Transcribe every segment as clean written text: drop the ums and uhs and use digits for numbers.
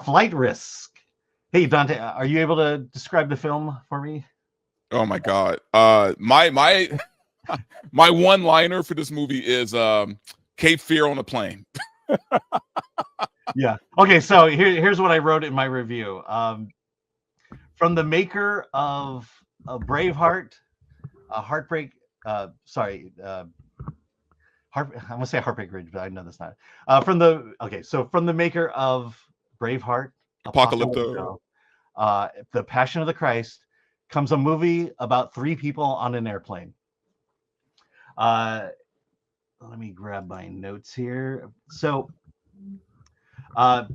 Flight Risk. Hey, Dante, are you able to describe the film for me? Oh my God. My my one liner for this movie is Cape Fear on a plane. Yeah. Okay, so here's what I wrote in my review. From the maker of Braveheart, Heartbreak. Sorry, I'm gonna say Heartbreak Ridge, but I know that's not. From the maker of Braveheart, Apocalypto. The Passion of the Christ, comes a movie about three people on an airplane. Let me grab my notes here. So, let's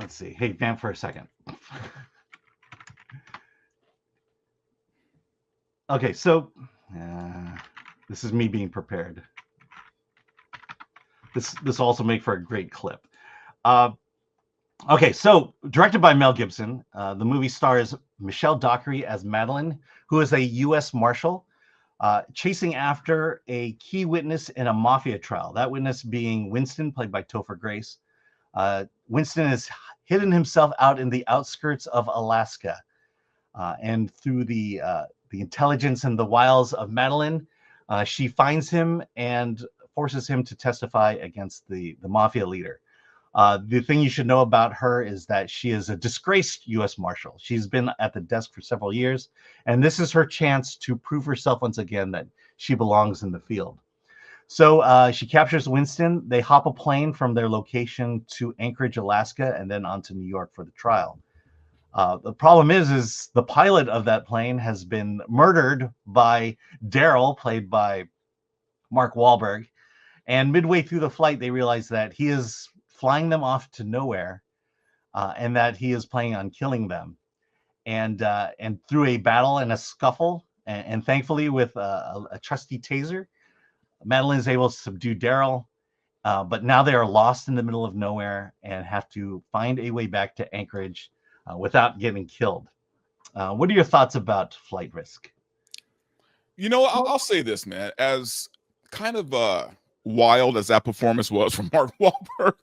see. Hey, vamp for a second. Okay, so this is me being prepared. This also make for a great clip. Okay, so directed by Mel Gibson, the movie stars Michelle Dockery as Madeline, who is a U.S. Marshal chasing after a key witness in a mafia trial. That witness being Winston, played by Topher Grace. Winston has hidden himself out in the outskirts of Alaska, and through the intelligence and the wiles of Madeline, she finds him and forces him to testify against the mafia leader. The thing you should know about her is that she is a disgraced U.S. Marshal. She's been at the desk for several years, and this is her chance to prove herself once again that she belongs in the field. So she captures Winston. They hop a plane from their location to Anchorage, Alaska, and then on to New York for the trial. The problem is the pilot of that plane has been murdered by Daryl, played by Mark Wahlberg. And midway through the flight, they realize that he is flying them off to nowhere, and that he is planning on killing them. And through a battle and a scuffle, and thankfully with a trusty taser, Madeline is able to subdue Daryl. But now they are lost in the middle of nowhere and have to find a way back to Anchorage without getting killed. What are your thoughts about Flight Risk? You know, I'll say this, man. As kind of wild as that performance was from Mark Wahlberg,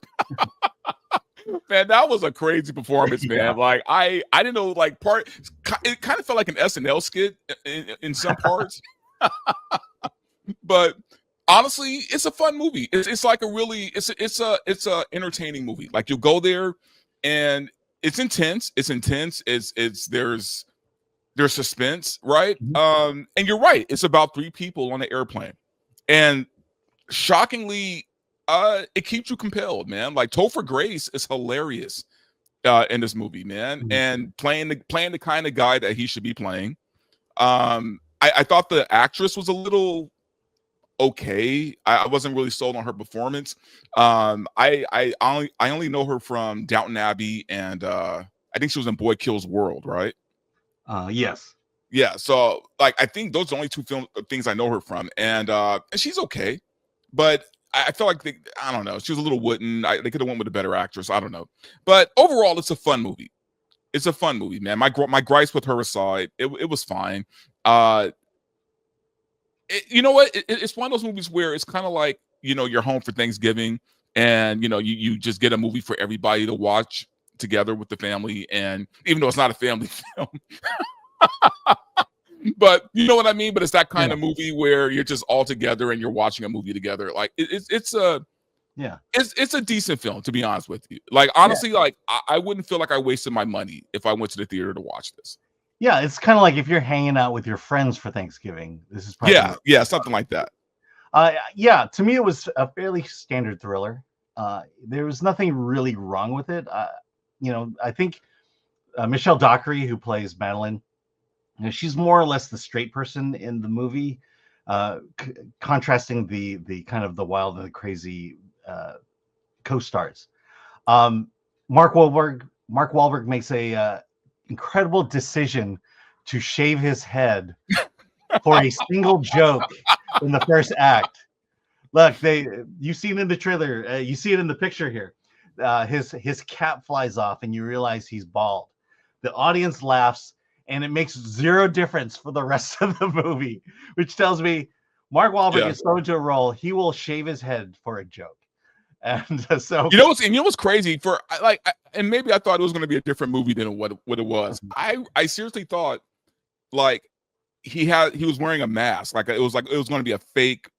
man, that was a crazy performance, man. Yeah. Like I didn't know, like it kind of felt like an SNL skit in some parts, but honestly, it's a fun movie. It's like a really it's a entertaining movie. Like you go there and it's intense. There's suspense, right? Mm-hmm. And you're right. It's about three people on an airplane, and shockingly, it keeps you compelled, man. Like Topher Grace is hilarious in this movie, man, mm-hmm. and playing the kind of guy that he should be playing. I thought the actress was a little okay. I wasn't really sold on her performance. I only know her from Downton Abbey, and I think she was in Boy Kills World, right? Yes. Yeah. So like, I think those are the only two things I know her from, and she's okay, but I feel like I don't know. She was a little wooden. They could have went with a better actress. I don't know, but overall, it's a fun movie. It's a fun movie, man. My gripes with her aside, it was fine. You know what? It's one of those movies where it's kind of like, you know, you're home for Thanksgiving, and you know you just get a movie for everybody to watch together with the family, and even though it's not a family film, but you know what I mean. But it's that kind of movie where you're just all together and you're watching a movie together. Like it's a decent film, to be honest with you. Like honestly, like I wouldn't feel like I wasted my money if I went to the theater to watch this. Yeah, it's kind of like if you're hanging out with your friends for Thanksgiving. This is probably something like that. Yeah, to me it was a fairly standard thriller. There was nothing really wrong with it. You know, I think Michelle Dockery, who plays Madeline, you know, she's more or less the straight person in the movie, contrasting the kind of the wild and the crazy co-stars. Mark Wahlberg makes a incredible decision to shave his head for a single joke in the first act. Look, you see it in the trailer. You see it in the picture here. His cap flies off and you realize he's bald. The audience laughs and it makes zero difference for the rest of the movie, which tells me Mark Wahlberg is so into a role, he will shave his head for a joke. And so you know what's crazy and maybe I thought it was going to be a different movie than what it was. I seriously thought like he was wearing a mask, like it was going to be a fake,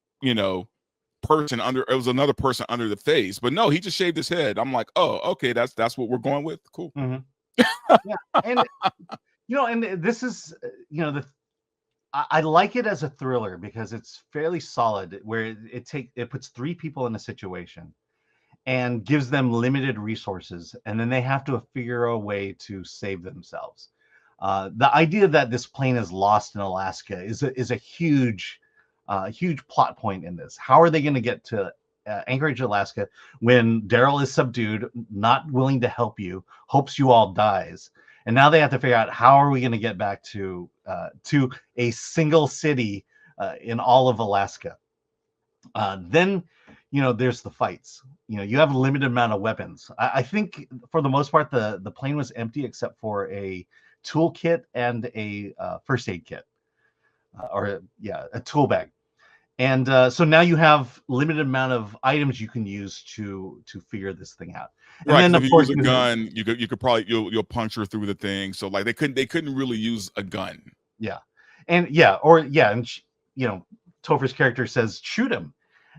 person under. It was another person under the face, but no, he just shaved his head. I'm like, oh, okay, that's what we're going with. Cool. Yeah, and and this is I like it as a thriller because it's fairly solid, where it puts three people in a situation and gives them limited resources, and then they have to figure a way to save themselves. The idea that this plane is lost in Alaska is a huge plot point in this. How are they going to get to Anchorage, Alaska, when Daryl is subdued, not willing to help you, hopes you all dies, and now they have to figure out how are we going to get back to a single city in all of Alaska. Then there's the fights. You have a limited amount of weapons. I think for the most part the plane was empty except for a tool kit and a first aid kit, a tool bag. And so now you have limited amount of items you can use to figure this thing out. And right. Then if you use a gun, you could probably you'll puncture through the thing. So like they couldn't really use a gun. Yeah, and Topher's character says shoot him,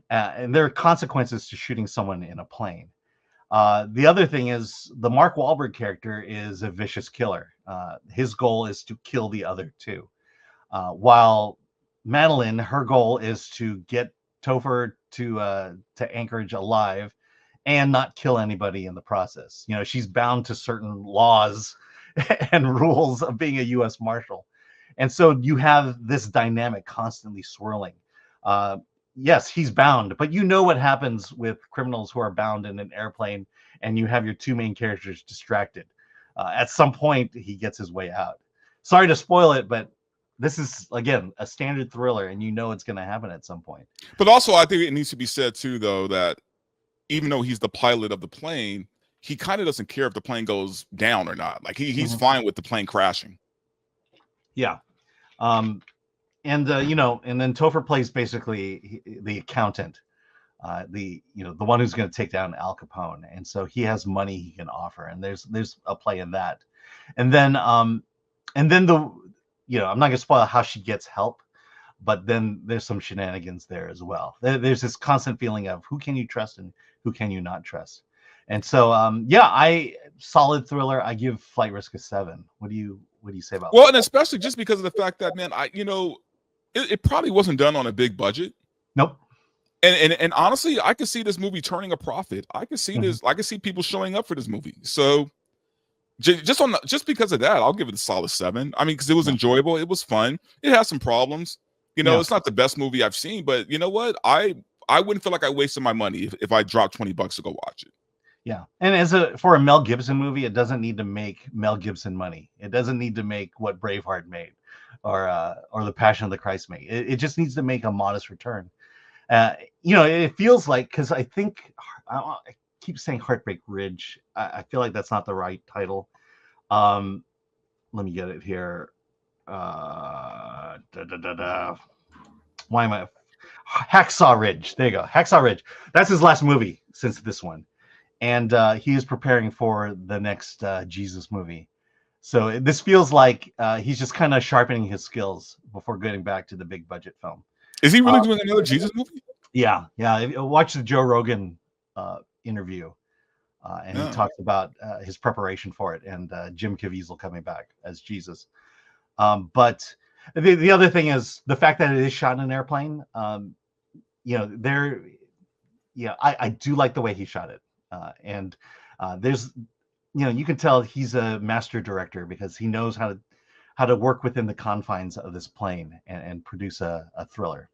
and there are consequences to shooting someone in a plane. The other thing is the Mark Wahlberg character is a vicious killer. His goal is to kill the other two, while Madeline, her goal is to get Topher to Anchorage alive and not kill anybody in the process. She's bound to certain laws and rules of being a U.S. Marshal. And so you have this dynamic constantly swirling. Yes, he's bound, but what happens with criminals who are bound in an airplane and you have your two main characters distracted. At some point, he gets his way out. Sorry to spoil it, but this is, again, a standard thriller, and it's going to happen at some point. But also, I think it needs to be said, too, though, that even though he's the pilot of the plane, he kind of doesn't care if the plane goes down or not. Like, he's fine with the plane crashing. Yeah. And then Topher plays basically the accountant, the one who's going to take down Al Capone. And so he has money he can offer, and there's a play in that. And then I'm not going to spoil how she gets help, but then there's some shenanigans there as well. There's this constant feeling of who can you trust and who can you not trust. And so, solid thriller. I give Flight Risk a 7. What do you say about that? Well, and especially just because of the fact that, man, it probably wasn't done on a big budget. Nope. And honestly, I could see this movie turning a profit. I could see this. I could see people showing up for this movie. So just because of that, I'll give it a solid 7. I mean, because it was enjoyable, it was fun. It has some problems. It's not the best movie I've seen, but you know what? I wouldn't feel like I wasted my money if I dropped $20 to go watch it. Yeah, and for a Mel Gibson movie, it doesn't need to make Mel Gibson money. It doesn't need to make what Braveheart made, or The Passion of the Christ made. It just needs to make a modest return. It feels like, because I think I keep saying Heartbreak Ridge. I feel like that's not the right title. Let me get it here. Why am I? Hacksaw Ridge. There you go. Hacksaw Ridge. That's his last movie since this one. And he is preparing for the next Jesus movie. So this feels like he's just kind of sharpening his skills before getting back to the big budget film. Is he really doing another Jesus movie? Yeah. Watch the Joe Rogan interview. And he talks about his preparation for it, and Jim Caviezel coming back as Jesus. But the other thing is the fact that it is shot in an airplane. I do like the way he shot it. And there's, you can tell he's a master director because he knows how to work within the confines of this plane and produce a thriller.